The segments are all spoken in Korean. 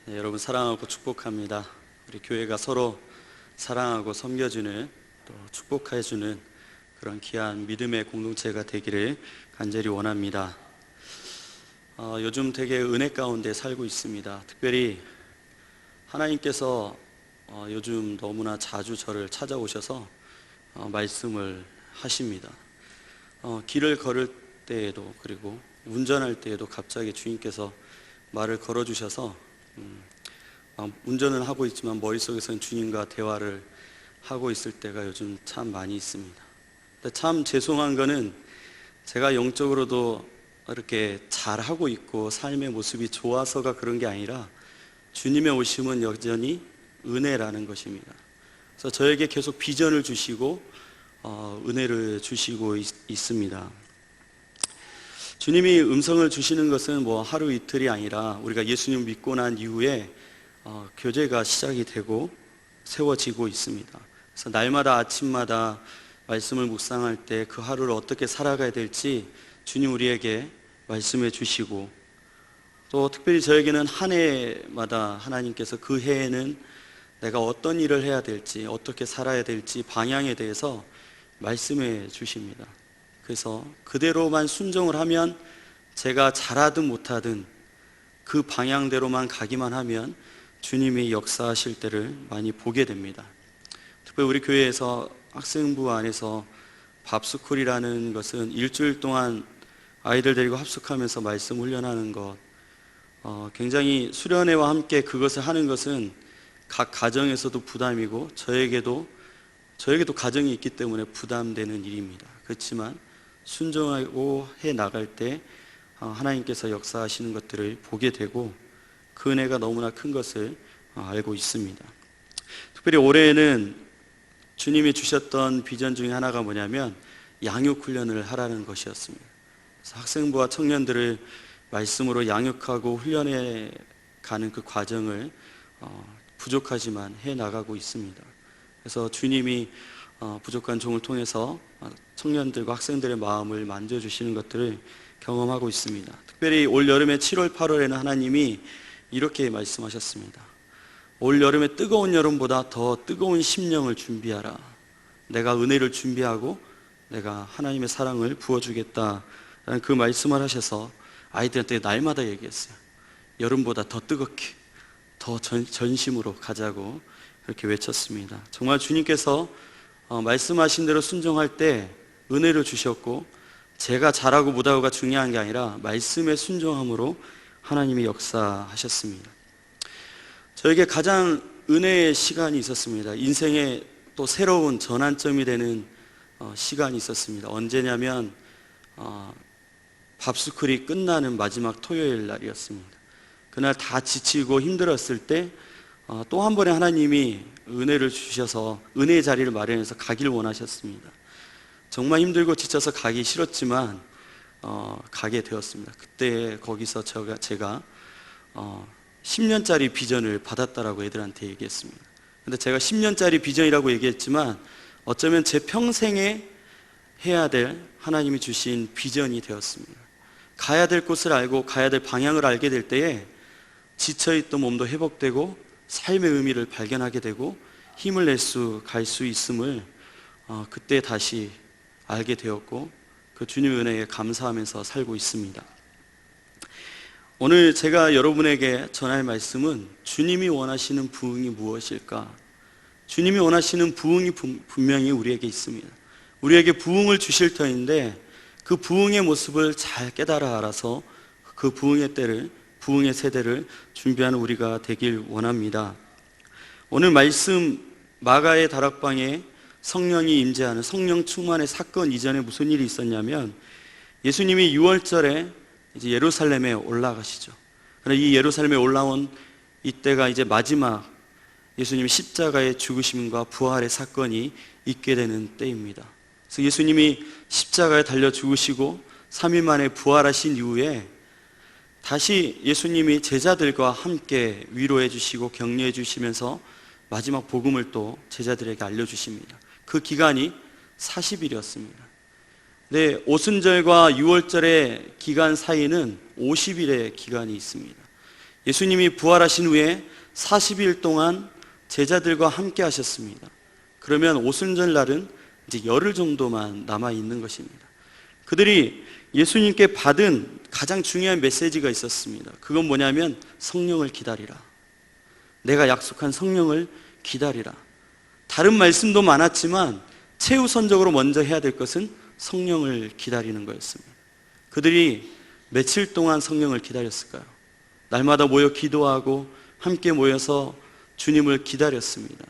네, 여러분 사랑하고 축복합니다. 우리 교회가 서로 사랑하고 섬겨주는 또 축복해주는 그런 귀한 믿음의 공동체가 되기를 간절히 원합니다. 요즘 되게 은혜 가운데 살고 있습니다. 특별히 하나님께서 요즘 너무나 자주 저를 찾아오셔서 말씀을 하십니다. 길을 걸을 때에도 그리고 운전할 때에도 갑자기 주님께서 말을 걸어주셔서 운전은 하고 있지만 머릿속에서는 주님과 대화를 하고 있을 때가 요즘 참 많이 있습니다. 근데 참 죄송한 거는 제가 영적으로도 이렇게 잘하고 있고 삶의 모습이 좋아서가 그런 게 아니라 주님의 오심은 여전히 은혜라는 것입니다. 그래서 저에게 계속 비전을 주시고 은혜를 주시고 있습니다. 주님이 음성을 주시는 것은 뭐 하루 이틀이 아니라 우리가 예수님 믿고 난 이후에 교제가 시작이 되고 세워지고 있습니다. 그래서 날마다 아침마다 말씀을 묵상할 때 그 하루를 어떻게 살아가야 될지 주님 우리에게 말씀해 주시고, 또 특별히 저에게는 한 해마다 하나님께서 그 해에는 내가 어떤 일을 해야 될지, 어떻게 살아야 될지 방향에 대해서 말씀해 주십니다. 그래서 그대로만 순종을 하면, 제가 잘하든 못하든 그 방향대로만 가기만 하면 주님이 역사하실 때를 많이 보게 됩니다. 특별히 우리 교회에서 학생부 안에서 밥스쿨이라는 것은 일주일 동안 아이들 데리고 합숙하면서 말씀 훈련하는 것, 굉장히 수련회와 함께 그것을 하는 것은 각 가정에서도 부담이고 저에게도 가정이 있기 때문에 부담되는 일입니다. 그렇지만 순종하고 해 나갈 때 하나님께서 역사하시는 것들을 보게 되고 그 은혜가 너무나 큰 것을 알고 있습니다. 특별히 올해에는 주님이 주셨던 비전 중에 하나가 뭐냐면 양육훈련을 하라는 것이었습니다. 그래서 학생부와 청년들을 말씀으로 양육하고 훈련해 가는 그 과정을 부족하지만 해 나가고 있습니다. 그래서 주님이 부족한 종을 통해서 청년들과 학생들의 마음을 만져주시는 것들을 경험하고 있습니다. 특별히 올 여름에 7월 8월에는 하나님이 이렇게 말씀하셨습니다. 올 여름에 뜨거운 여름보다 더 뜨거운 심령을 준비하라. 내가 은혜를 준비하고 내가 하나님의 사랑을 부어주겠다라는 그 말씀을 하셔서 아이들한테 날마다 얘기했어요. 여름보다 더 뜨겁게, 더 전심으로 가자고 그렇게 외쳤습니다. 정말 주님께서 말씀하신 대로 순종할 때 은혜를 주셨고, 제가 잘하고 못하고가 중요한 게 아니라 말씀의 순종함으로 하나님이 역사하셨습니다. 저에게 가장 은혜의 시간이 있었습니다. 인생의 또 새로운 전환점이 되는 시간이 있었습니다. 언제냐면 밥스쿨이 끝나는 마지막 토요일 날이었습니다. 그날 다 지치고 힘들었을 때 또 한 번에 하나님이 은혜를 주셔서 은혜의 자리를 마련해서 가기를 원하셨습니다. 정말 힘들고 지쳐서 가기 싫었지만 가게 되었습니다. 그때 거기서 제가 10년짜리 비전을 받았다라고 애들한테 얘기했습니다. 근데 제가 10년짜리 비전이라고 얘기했지만 어쩌면 제 평생에 해야 될 하나님이 주신 비전이 되었습니다. 가야 될 곳을 알고 가야 될 방향을 알게 될 때에 지쳐있던 몸도 회복되고 삶의 의미를 발견하게 되고 힘을 갈 수 있음을 그때 다시 알게 되었고, 그 주님의 은혜에 감사하면서 살고 있습니다. 오늘 제가 여러분에게 전할 말씀은 주님이 원하시는 부흥이 무엇일까? 주님이 원하시는 부흥이 분명히 우리에게 있습니다. 우리에게 부흥을 주실 터인데 그 부흥의 모습을 잘 깨달아 알아서 그 부흥의 때를, 부흥의 세대를 준비하는 우리가 되길 원합니다. 오늘 말씀 마가의 다락방에 성령이 임재하는 성령 충만의 사건 이전에 무슨 일이 있었냐면, 예수님이 6월절에 이제 예루살렘에 올라가시죠. 그런데 이 예루살렘에 올라온 이때가 이제 마지막 예수님이 십자가의 죽으심과 부활의 사건이 있게 되는 때입니다. 그래서 예수님이 십자가에 달려 죽으시고 3일 만에 부활하신 이후에 다시 예수님이 제자들과 함께 위로해 주시고 격려해 주시면서 마지막 복음을 또 제자들에게 알려주십니다. 그 기간이 40일이었습니다. 네, 오순절과 6월절의 기간 사이는 50일의 기간이 있습니다. 예수님이 부활하신 후에 40일 동안 제자들과 함께 하셨습니다. 그러면 오순절날은 이제 열흘 정도만 남아 있는 것입니다. 그들이 예수님께 받은 가장 중요한 메시지가 있었습니다. 그건 뭐냐면 성령을 기다리라. 내가 약속한 성령을 기다리라. 다른 말씀도 많았지만 최우선적으로 먼저 해야 될 것은 성령을 기다리는 거였습니다. 그들이 며칠 동안 성령을 기다렸을까요? 날마다 모여 기도하고 함께 모여서 주님을 기다렸습니다.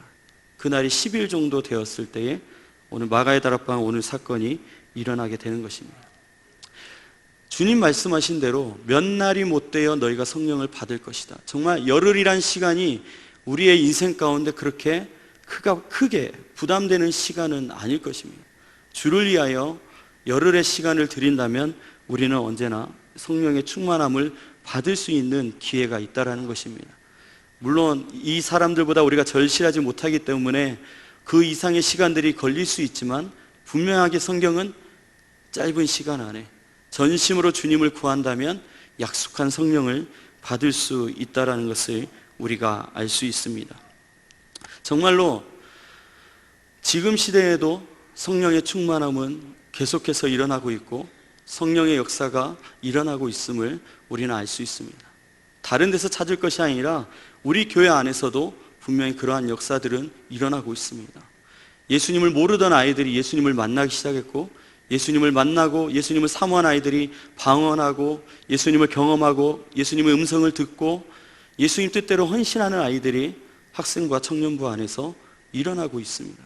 그날이 10일 정도 되었을 때에 오늘 마가의 다락방 오늘 사건이 일어나게 되는 것입니다. 주님 말씀하신 대로 몇 날이 못 되어 너희가 성령을 받을 것이다. 정말 열흘이란 시간이 우리의 인생 가운데 그렇게 크게 부담되는 시간은 아닐 것입니다. 주를 위하여 열흘의 시간을 드린다면 우리는 언제나 성령의 충만함을 받을 수 있는 기회가 있다라는 것입니다. 물론 이 사람들보다 우리가 절실하지 못하기 때문에 그 이상의 시간들이 걸릴 수 있지만 분명하게 성경은 짧은 시간 안에 전심으로 주님을 구한다면 약속한 성령을 받을 수 있다는 것을 우리가 알 수 있습니다. 정말로 지금 시대에도 성령의 충만함은 계속해서 일어나고 있고 성령의 역사가 일어나고 있음을 우리는 알 수 있습니다. 다른 데서 찾을 것이 아니라 우리 교회 안에서도 분명히 그러한 역사들은 일어나고 있습니다. 예수님을 모르던 아이들이 예수님을 만나기 시작했고, 예수님을 만나고 예수님을 사모한 아이들이 방언하고 예수님을 경험하고 예수님의 음성을 듣고 예수님 뜻대로 헌신하는 아이들이 학생부와 청년부 안에서 일어나고 있습니다.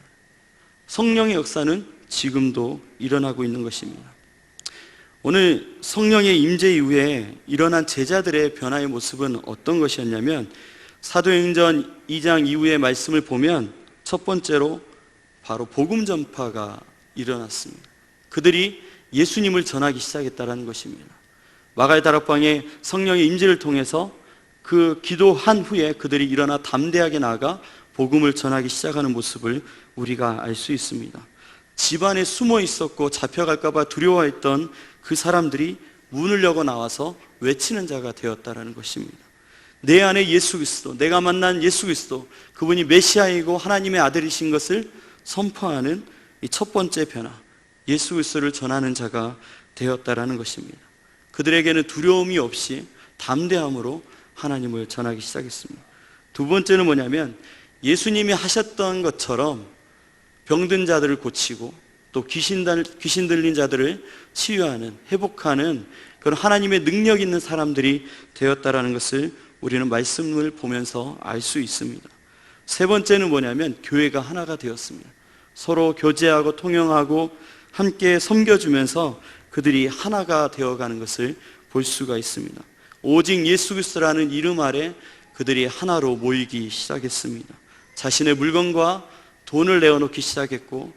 성령의 역사는 지금도 일어나고 있는 것입니다. 오늘 성령의 임재 이후에 일어난 제자들의 변화의 모습은 어떤 것이었냐면, 사도행전 2장 이후의 말씀을 보면 첫 번째로 바로 복음 전파가 일어났습니다. 그들이 예수님을 전하기 시작했다는 것입니다. 마가의 다락방에 성령의 임재를 통해서 그 기도한 후에 그들이 일어나 담대하게 나아가 복음을 전하기 시작하는 모습을 우리가 알 수 있습니다. 집안에 숨어 있었고 잡혀갈까 봐 두려워했던 그 사람들이 문을 열고 나와서 외치는 자가 되었다는 것입니다. 내 안에 예수 그리스도, 내가 만난 예수 그리스도, 그분이 메시아이고 하나님의 아들이신 것을 선포하는 이 첫 번째 변화, 예수 그리스도를 전하는 자가 되었다라는 것입니다. 그들에게는 두려움이 없이 담대함으로 하나님을 전하기 시작했습니다. 두 번째는 뭐냐면, 예수님이 하셨던 것처럼 병든 자들을 고치고 또 귀신 들린 자들을 치유하는, 회복하는 그런 하나님의 능력 있는 사람들이 되었다라는 것을 우리는 말씀을 보면서 알 수 있습니다. 세 번째는 뭐냐면, 교회가 하나가 되었습니다. 서로 교제하고 통용하고 함께 섬겨주면서 그들이 하나가 되어가는 것을 볼 수가 있습니다. 오직 예수 그리스도라는 이름 아래 그들이 하나로 모이기 시작했습니다. 자신의 물건과 돈을 내어놓기 시작했고,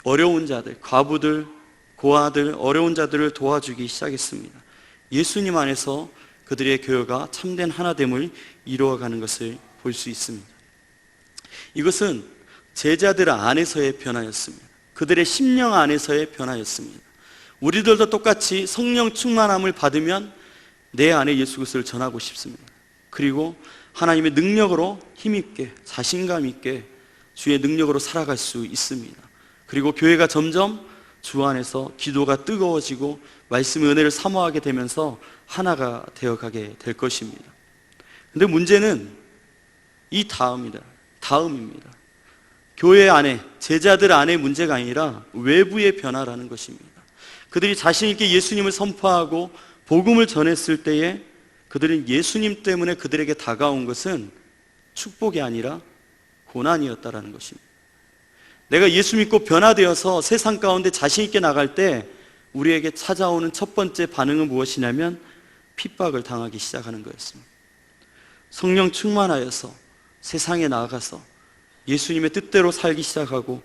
어려운 자들, 과부들, 고아들, 어려운 자들을 도와주기 시작했습니다. 예수님 안에서 그들의 교회가 참된 하나됨을 이루어가는 것을 볼 수 있습니다. 이것은 제자들 안에서의 변화였습니다. 그들의 심령 안에서의 변화였습니다. 우리들도 똑같이 성령 충만함을 받으면 내 안에 예수 그리스도를 전하고 싶습니다. 그리고 하나님의 능력으로 힘있게, 자신감 있게 주의 능력으로 살아갈 수 있습니다. 그리고 교회가 점점 주 안에서 기도가 뜨거워지고 말씀의 은혜를 사모하게 되면서 하나가 되어가게 될 것입니다. 근데 문제는 이 다음입니다. 교회 안에, 제자들 안에 문제가 아니라 외부의 변화라는 것입니다. 그들이 자신 있게 예수님을 선포하고 복음을 전했을 때에 그들은 예수님 때문에 그들에게 다가온 것은 축복이 아니라 고난이었다라는 것입니다. 내가 예수 믿고 변화되어서 세상 가운데 자신 있게 나갈 때 우리에게 찾아오는 첫 번째 반응은 무엇이냐면 핍박을 당하기 시작하는 거였습니다. 성령 충만하여서 세상에 나아가서 예수님의 뜻대로 살기 시작하고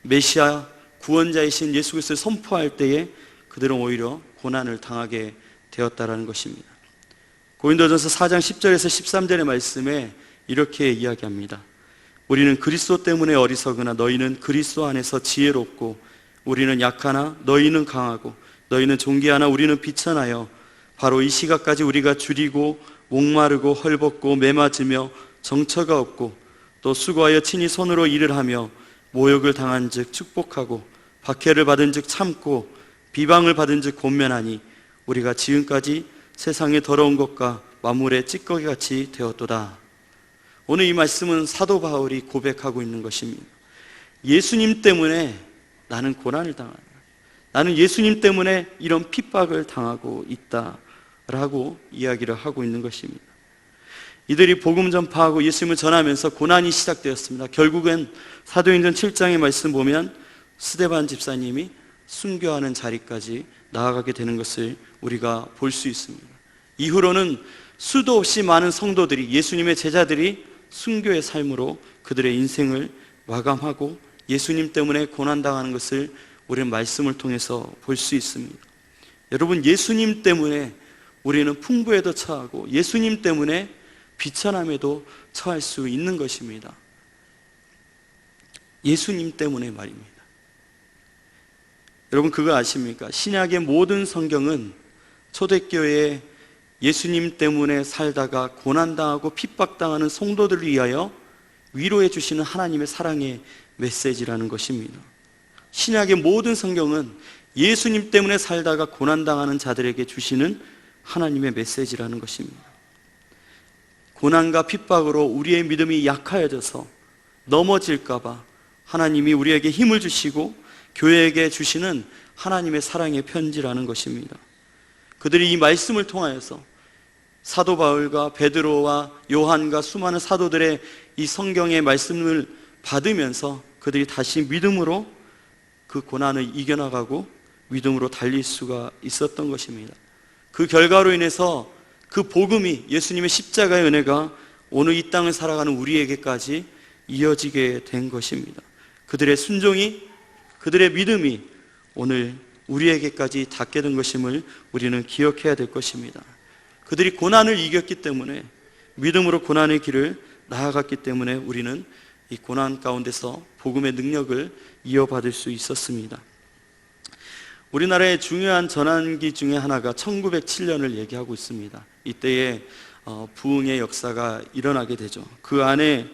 메시아 구원자이신 예수 그리스도를 선포할 때에 그들은 오히려 고난을 당하게 되었다라는 것입니다. 고린도전서 4장 10절에서 13절의 말씀에 이렇게 이야기합니다. 우리는 그리스도 때문에 어리석으나 너희는 그리스도 안에서 지혜롭고, 우리는 약하나 너희는 강하고, 너희는 존귀하나 우리는 비천하여 바로 이 시각까지 우리가 줄이고 목마르고 헐벗고 매맞으며 정처가 없고 또 수고하여 친히 손으로 일을 하며 모욕을 당한 즉 축복하고 박해를 받은 즉 참고 비방을 받은 즉 권면하니 우리가 지금까지 세상의 더러운 것과 만물의 찌꺼기같이 되었도다. 오늘 이 말씀은 사도 바울이 고백하고 있는 것입니다. 예수님 때문에 나는 고난을 당한다. 나는 예수님 때문에 이런 핍박을 당하고 있다라고 이야기를 하고 있는 것입니다. 이들이 복음 전파하고 예수님을 전하면서 고난이 시작되었습니다. 결국엔 사도행전 7장의 말씀 보면 스데반 집사님이 순교하는 자리까지 나아가게 되는 것을 우리가 볼 수 있습니다. 이후로는 수도 없이 많은 성도들이, 예수님의 제자들이 순교의 삶으로 그들의 인생을 마감하고 예수님 때문에 고난당하는 것을 우리는 말씀을 통해서 볼 수 있습니다. 여러분, 예수님 때문에 우리는 풍부에도 처하고 예수님 때문에 비천함에도 처할 수 있는 것입니다. 예수님 때문에 말입니다. 여러분, 그거 아십니까? 신약의 모든 성경은 초대교회에 예수님 때문에 살다가 고난당하고 핍박당하는 성도들을 위하여 위로해 주시는 하나님의 사랑의 메시지라는 것입니다. 신약의 모든 성경은 예수님 때문에 살다가 고난당하는 자들에게 주시는 하나님의 메시지라는 것입니다. 고난과 핍박으로 우리의 믿음이 약하여져서 넘어질까봐 하나님이 우리에게 힘을 주시고 교회에게 주시는 하나님의 사랑의 편지라는 것입니다. 그들이 이 말씀을 통하여서 사도 바울과 베드로와 요한과 수많은 사도들의 이 성경의 말씀을 받으면서 그들이 다시 믿음으로 그 고난을 이겨나가고 믿음으로 달릴 수가 있었던 것입니다. 그 결과로 인해서 그 복음이, 예수님의 십자가의 은혜가 오늘 이 땅을 살아가는 우리에게까지 이어지게 된 것입니다. 그들의 순종이, 그들의 믿음이 오늘 우리에게까지 닿게 된 것임을 우리는 기억해야 될 것입니다. 그들이 고난을 이겼기 때문에, 믿음으로 고난의 길을 나아갔기 때문에 우리는 이 고난 가운데서 복음의 능력을 이어받을 수 있었습니다. 우리나라의 중요한 전환기 중에 하나가 1907년을 얘기하고 있습니다. 이때에 부흥의 역사가 일어나게 되죠. 그 안에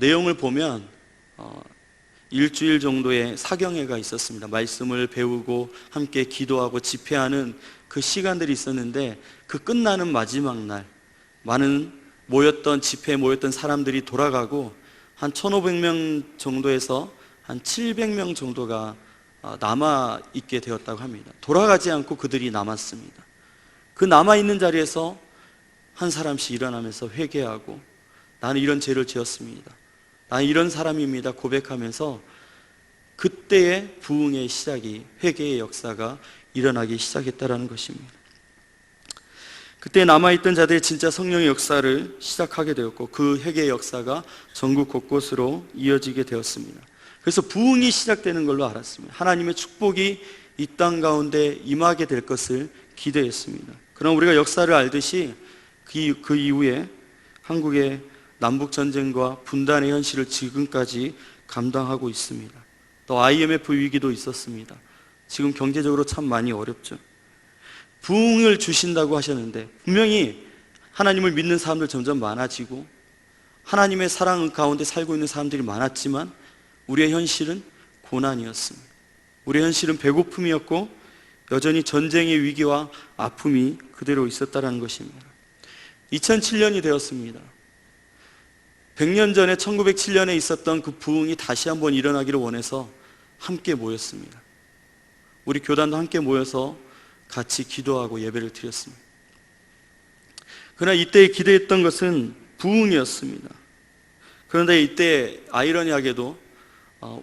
내용을 보면 일주일 정도의 사경회가 있었습니다. 말씀을 배우고 함께 기도하고 집회하는 그 시간들이 있었는데, 그 끝나는 마지막 날 많은 집회에 모였던 사람들이 돌아가고 한 1500명 정도에서 한 700명 정도가 남아있게 되었다고 합니다. 돌아가지 않고 그들이 남았습니다. 그 남아있는 자리에서 한 사람씩 일어나면서 회개하고, 나는 이런 죄를 지었습니다, 나는 이런 사람입니다 고백하면서 그때의 부흥의 시작이, 회개의 역사가 일어나기 시작했다는 것입니다. 그때 남아있던 자들이 진짜 성령의 역사를 시작하게 되었고, 그 회개의 역사가 전국 곳곳으로 이어지게 되었습니다. 그래서 부흥이 시작되는 걸로 알았습니다. 하나님의 축복이 이 땅 가운데 임하게 될 것을 기대했습니다. 그럼 우리가 역사를 알듯이 그 이후에 한국의 남북전쟁과 분단의 현실을 지금까지 감당하고 있습니다. 또 IMF 위기도 있었습니다. 지금 경제적으로 참 많이 어렵죠. 부흥을 주신다고 하셨는데, 분명히 하나님을 믿는 사람들 점점 많아지고 하나님의 사랑 가운데 살고 있는 사람들이 많았지만 우리의 현실은 고난이었습니다. 우리의 현실은 배고픔이었고 여전히 전쟁의 위기와 아픔이 그대로 있었다는 것입니다. 2007년이 되었습니다. 100년 전에 1907년에 있었던 그 부흥이 다시 한번 일어나기를 원해서 함께 모였습니다. 우리 교단도 함께 모여서 같이 기도하고 예배를 드렸습니다. 그러나 이때 기대했던 것은 부흥이었습니다. 그런데 이때 아이러니하게도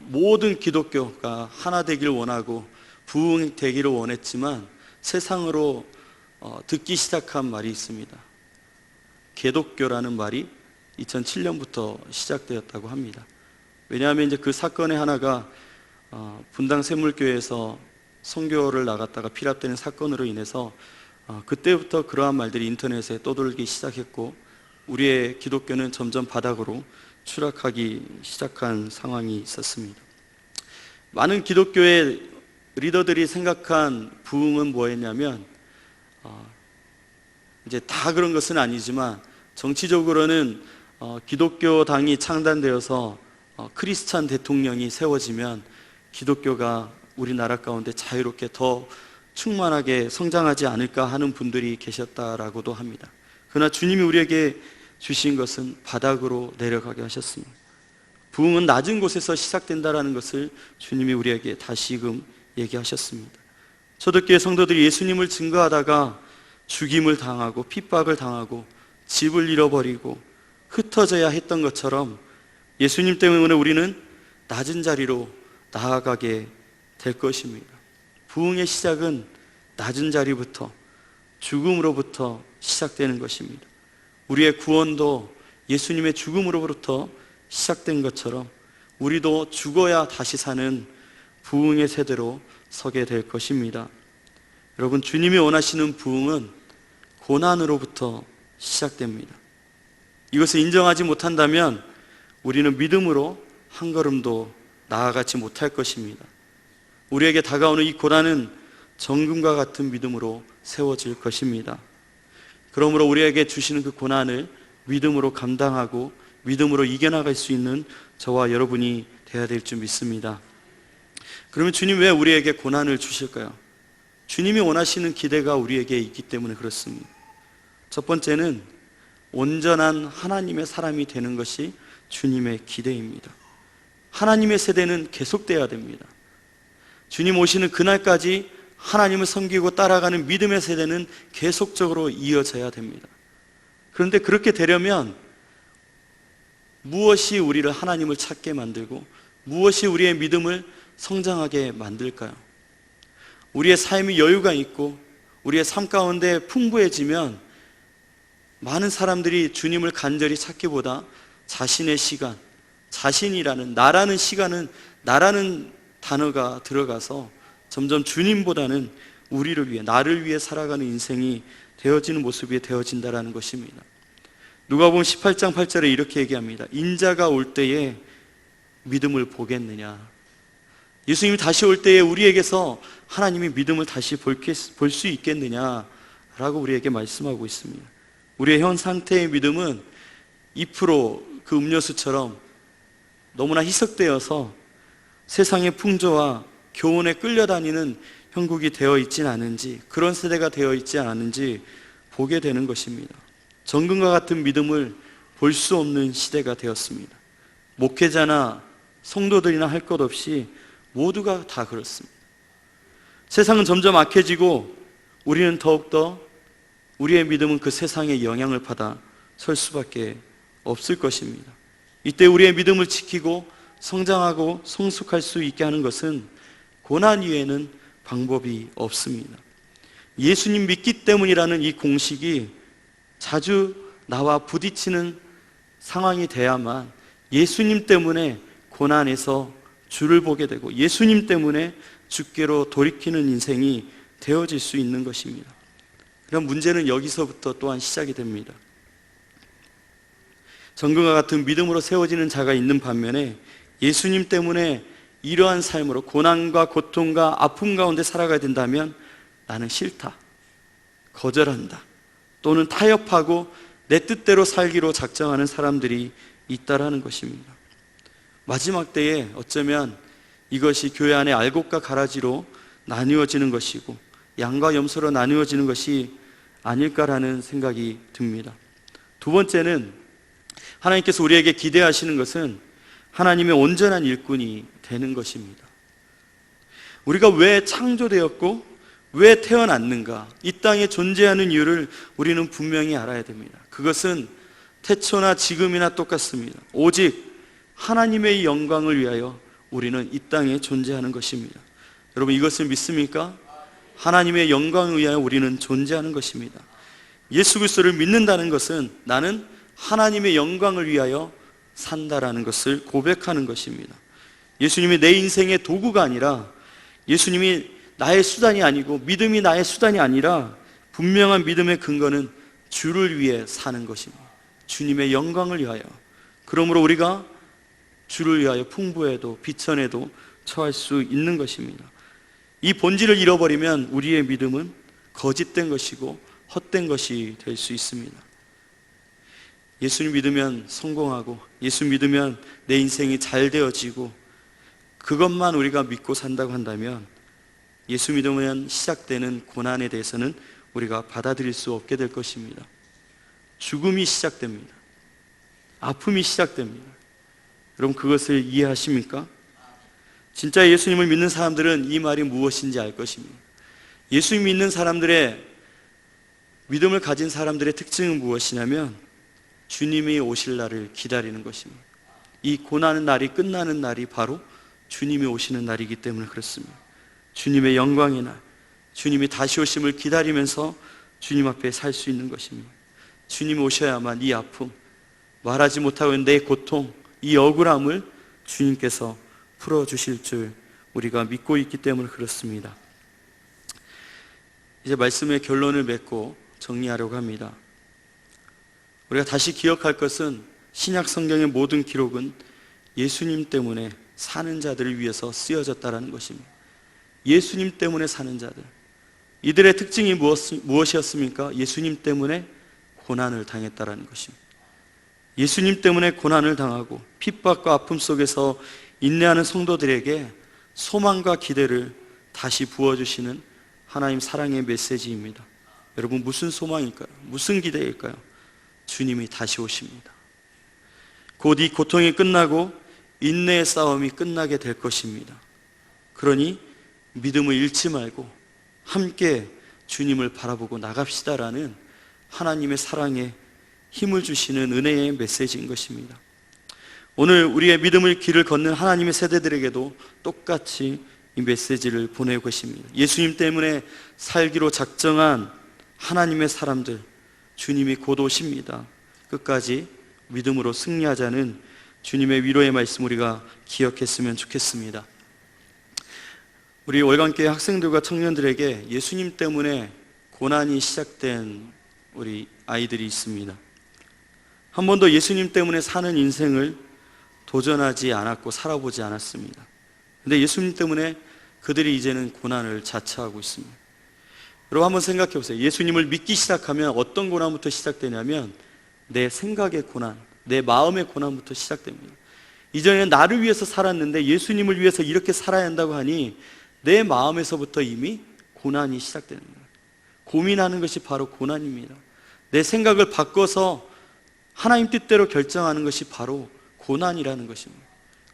모든 기독교가 하나 되기를 원하고 부흥되기를 원했지만 세상으로 듣기 시작한 말이 있습니다. 개독교라는 말이 2007년부터 시작되었다고 합니다. 왜냐하면 이제 그 사건의 하나가 분당 샘물교회에서 선교를 나갔다가 피랍되는 사건으로 인해서 그때부터 그러한 말들이 인터넷에 떠돌기 시작했고, 우리의 기독교는 점점 바닥으로 추락하기 시작한 상황이 있었습니다. 많은 기독교의 리더들이 생각한 부흥은 뭐였냐면 이제 다 그런 것은 아니지만 정치적으로는 기독교 당이 창단되어서 크리스찬 대통령이 세워지면 기독교가 우리나라 가운데 자유롭게 더 충만하게 성장하지 않을까 하는 분들이 계셨다라고도 합니다. 그러나 주님이 우리에게 주신 것은 바닥으로 내려가게 하셨습니다. 부흥은 낮은 곳에서 시작된다라는 것을 주님이 우리에게 다시금 얘기하셨습니다. 초대교회 성도들이 예수님을 증거하다가 죽임을 당하고 핍박을 당하고 집을 잃어버리고 흩어져야 했던 것처럼 예수님 때문에 우리는 낮은 자리로 나아가게 될 것입니다. 부흥의 시작은 낮은 자리부터, 죽음으로부터 시작되는 것입니다. 우리의 구원도 예수님의 죽음으로부터 시작된 것처럼 우리도 죽어야 다시 사는 부흥의 세대로 서게 될 것입니다. 여러분, 주님이 원하시는 부흥은 고난으로부터 시작됩니다. 이것을 인정하지 못한다면 우리는 믿음으로 한 걸음도 나아가지 못할 것입니다. 우리에게 다가오는 이 고난은 정금과 같은 믿음으로 세워질 것입니다. 그러므로 우리에게 주시는 그 고난을 믿음으로 감당하고 믿음으로 이겨나갈 수 있는 저와 여러분이 되어야 될 줄 믿습니다. 그러면 주님 왜 우리에게 고난을 주실까요? 주님이 원하시는 기대가 우리에게 있기 때문에 그렇습니다. 첫 번째는 온전한 하나님의 사람이 되는 것이 주님의 기대입니다. 하나님의 세대는 계속돼야 됩니다. 주님 오시는 그날까지 하나님을 섬기고 따라가는 믿음의 세대는 계속적으로 이어져야 됩니다. 그런데 그렇게 되려면 무엇이 우리를 하나님을 찾게 만들고 무엇이 우리의 믿음을 성장하게 만들까요? 우리의 삶이 여유가 있고 우리의 삶 가운데 풍부해지면 많은 사람들이 주님을 간절히 찾기보다 자신의 시간, 자신이라는 나라는 시간은 나라는 단어가 들어가서 점점 주님보다는 우리를 위해, 나를 위해 살아가는 인생이 되어지는 모습이 되어진다는 것입니다. 누가복음 18장 8절에 이렇게 얘기합니다. 인자가 올 때에 믿음을 보겠느냐. 예수님이 다시 올 때에 우리에게서 하나님이 믿음을 다시 볼 수 있겠느냐라고 우리에게 말씀하고 있습니다. 우리의 현 상태의 믿음은 2% 그 음료수처럼 너무나 희석되어서 세상의 풍조와 교훈에 끌려다니는 형국이 되어 있진 않은지, 그런 세대가 되어 있지 않은지 보게 되는 것입니다. 정금과 같은 믿음을 볼 수 없는 시대가 되었습니다. 목회자나 성도들이나 할 것 없이 모두가 다 그렇습니다. 세상은 점점 악해지고 우리는 더욱더 우리의 믿음은 그 세상의 영향을 받아 설 수밖에 없을 것입니다. 이때 우리의 믿음을 지키고 성장하고 성숙할 수 있게 하는 것은 고난 이외에는 방법이 없습니다. 예수님 믿기 때문이라는 이 공식이 자주 나와 부딪히는 상황이 돼야만 예수님 때문에 고난에서 주를 보게 되고 예수님 때문에 주께로 돌이키는 인생이 되어질 수 있는 것입니다. 그럼 문제는 여기서부터 또한 시작이 됩니다. 정금과 같은 믿음으로 세워지는 자가 있는 반면에 예수님 때문에 이러한 삶으로 고난과 고통과 아픔 가운데 살아가야 된다면 나는 싫다, 거절한다, 또는 타협하고 내 뜻대로 살기로 작정하는 사람들이 있다라는 것입니다. 마지막 때에 어쩌면 이것이 교회 안에 알곡과 가라지로 나누어지는 것이고 양과 염소로 나누어지는 것이 아닐까라는 생각이 듭니다. 두 번째는 하나님께서 우리에게 기대하시는 것은 하나님의 온전한 일꾼이 되는 것입니다. 우리가 왜 창조되었고 왜 태어났는가, 이 땅에 존재하는 이유를 우리는 분명히 알아야 됩니다. 그것은 태초나 지금이나 똑같습니다. 오직 하나님의 영광을 위하여 우리는 이 땅에 존재하는 것입니다. 여러분, 이것을 믿습니까? 하나님의 영광을 위하여 우리는 존재하는 것입니다. 예수 그리스도를 믿는다는 것은 나는 하나님의 영광을 위하여 산다라는 것을 고백하는 것입니다. 예수님이 내 인생의 도구가 아니라, 예수님이 나의 수단이 아니고, 믿음이 나의 수단이 아니라 분명한 믿음의 근거는 주를 위해 사는 것입니다. 주님의 영광을 위하여. 그러므로 우리가 주를 위하여 풍부에도 비천에도 처할 수 있는 것입니다. 이 본질을 잃어버리면 우리의 믿음은 거짓된 것이고 헛된 것이 될 수 있습니다. 예수님 믿으면 성공하고, 예수 믿으면 내 인생이 잘 되어지고, 그것만 우리가 믿고 산다고 한다면 예수 믿으면 시작되는 고난에 대해서는 우리가 받아들일 수 없게 될 것입니다. 죽음이 시작됩니다. 아픔이 시작됩니다. 여러분, 그것을 이해하십니까? 진짜 예수님을 믿는 사람들은 이 말이 무엇인지 알 것입니다. 예수 믿는 사람들의, 믿음을 가진 사람들의 특징은 무엇이냐면 주님이 오실 날을 기다리는 것입니다. 이 고난의 날이 끝나는 날이 바로 주님이 오시는 날이기 때문에 그렇습니다. 주님의 영광의 날, 주님이 다시 오심을 기다리면서 주님 앞에 살 수 있는 것입니다. 주님이 오셔야만 이 아픔, 말하지 못하고 있는 내 고통, 이 억울함을 주님께서 풀어주실 줄 우리가 믿고 있기 때문에 그렇습니다. 이제 말씀의 결론을 맺고 정리하려고 합니다. 우리가 다시 기억할 것은 신약 성경의 모든 기록은 예수님 때문에 사는 자들을 위해서 쓰여졌다는 것입니다. 예수님 때문에 사는 자들, 이들의 특징이 무엇이었습니까? 예수님 때문에 고난을 당했다는 것입니다. 예수님 때문에 고난을 당하고 핍박과 아픔 속에서 인내하는 성도들에게 소망과 기대를 다시 부어주시는 하나님 사랑의 메시지입니다. 여러분, 무슨 소망일까요? 무슨 기대일까요? 주님이 다시 오십니다. 곧 이 고통이 끝나고 인내의 싸움이 끝나게 될 것입니다. 그러니 믿음을 잃지 말고 함께 주님을 바라보고 나갑시다라는 하나님의 사랑에 힘을 주시는 은혜의 메시지인 것입니다. 오늘 우리의 믿음의 길을 걷는 하나님의 세대들에게도 똑같이 이 메시지를 보내고 계십니다. 예수님 때문에 살기로 작정한 하나님의 사람들, 주님이 곧 오십니다. 끝까지 믿음으로 승리하자는 주님의 위로의 말씀 우리가 기억했으면 좋겠습니다. 우리 월간교회 학생들과 청년들에게 예수님 때문에 고난이 시작된 우리 아이들이 있습니다. 한 번도 예수님 때문에 사는 인생을 도전하지 않았고 살아보지 않았습니다. 근데 예수님 때문에 그들이 이제는 고난을 자처하고 있습니다. 여러분, 한번 생각해 보세요. 예수님을 믿기 시작하면 어떤 고난부터 시작되냐면 내 생각의 고난, 내 마음의 고난부터 시작됩니다. 이전에는 나를 위해서 살았는데 예수님을 위해서 이렇게 살아야 한다고 하니 내 마음에서부터 이미 고난이 시작되는 거예요. 고민하는 것이 바로 고난입니다. 내 생각을 바꿔서 하나님 뜻대로 결정하는 것이 바로 고난이라는 것입니다.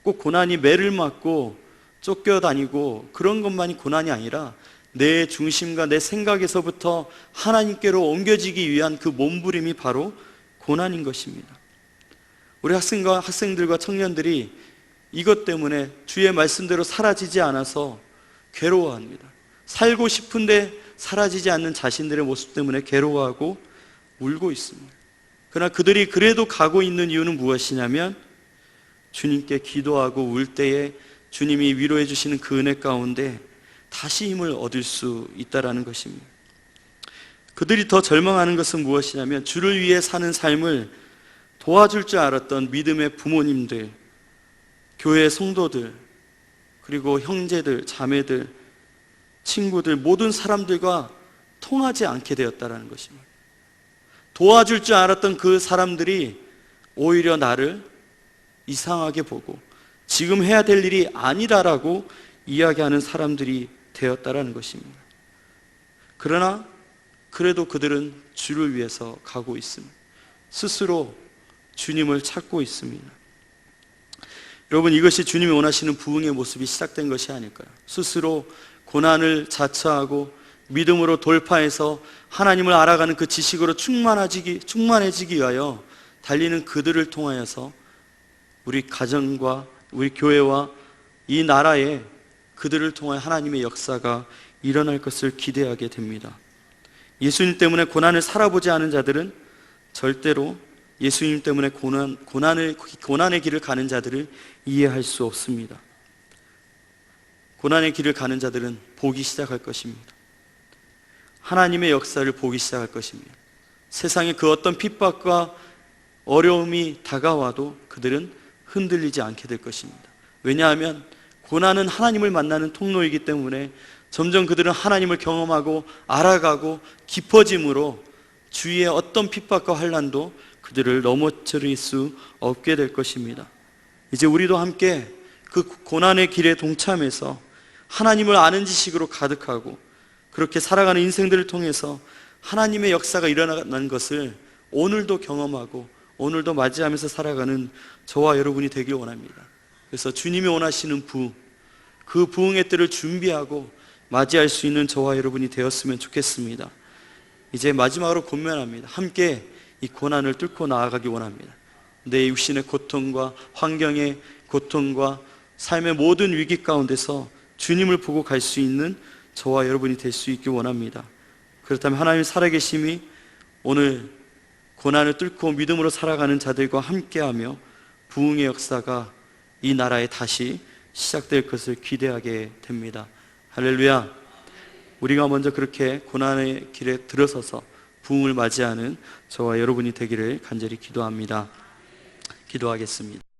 꼭 고난이 매를 맞고 쫓겨다니고 그런 것만이 고난이 아니라 내 중심과 내 생각에서부터 하나님께로 옮겨지기 위한 그 몸부림이 바로 고난인 것입니다. 우리 학생들과 청년들이 이것 때문에 주의 말씀대로 사라지지 않아서 괴로워합니다. 살고 싶은데 사라지지 않는 자신들의 모습 때문에 괴로워하고 울고 있습니다. 그러나 그들이 그래도 가고 있는 이유는 무엇이냐면 주님께 기도하고 울 때에 주님이 위로해 주시는 그 은혜 가운데 다시 힘을 얻을 수 있다는 것입니다. 그들이 더 절망하는 것은 무엇이냐면 주를 위해 사는 삶을 도와줄 줄 알았던 믿음의 부모님들, 교회 성도들, 그리고 형제들, 자매들, 친구들, 모든 사람들과 통하지 않게 되었다는 것입니다. 도와줄 줄 알았던 그 사람들이 오히려 나를 이상하게 보고 지금 해야 될 일이 아니다라고 이야기하는 사람들이 되었다는 것입니다. 그러나 그래도 그들은 주를 위해서 가고 있습니다. 스스로 주님을 찾고 있습니다. 여러분, 이것이 주님이 원하시는 부흥의 모습이 시작된 것이 아닐까요? 스스로 고난을 자처하고 믿음으로 돌파해서 하나님을 알아가는 그 지식으로 충만해지기 위하여 달리는 그들을 통하여서 우리 가정과 우리 교회와 이 나라에 그들을 통해 하나님의 역사가 일어날 것을 기대하게 됩니다. 예수님 때문에 고난을 살아보지 않은 자들은 절대로 예수님 때문에 고난의 길을 가는 자들을 이해할 수 없습니다. 고난의 길을 가는 자들은 보기 시작할 것입니다. 하나님의 역사를 보기 시작할 것입니다. 세상에 그 어떤 핍박과 어려움이 다가와도 그들은 흔들리지 않게 될 것입니다. 왜냐하면 고난은 하나님을 만나는 통로이기 때문에 점점 그들은 하나님을 경험하고 알아가고 깊어짐으로 주위의 어떤 핍박과 환난도 그들을 넘어뜨릴 수 없게 될 것입니다. 이제 우리도 함께 그 고난의 길에 동참해서 하나님을 아는 지식으로 가득하고 그렇게 살아가는 인생들을 통해서 하나님의 역사가 일어나는 것을 오늘도 경험하고 오늘도 맞이하면서 살아가는 저와 여러분이 되길 원합니다. 그래서 주님이 원하시는 그 부흥의 때를 준비하고 맞이할 수 있는 저와 여러분이 되었으면 좋겠습니다. 이제 마지막으로 권면합니다. 함께 이 고난을 뚫고 나아가기 원합니다. 내 육신의 고통과 환경의 고통과 삶의 모든 위기 가운데서 주님을 보고 갈 수 있는 저와 여러분이 될 수 있기 원합니다. 그렇다면 하나님의 살아계심이 오늘 고난을 뚫고 믿음으로 살아가는 자들과 함께하며 부흥의 역사가 이 나라에 다시 시작될 것을 기대하게 됩니다. 할렐루야. 우리가 먼저 그렇게 고난의 길에 들어서서 부흥을 맞이하는 저와 여러분이 되기를 간절히 기도합니다. 기도하겠습니다.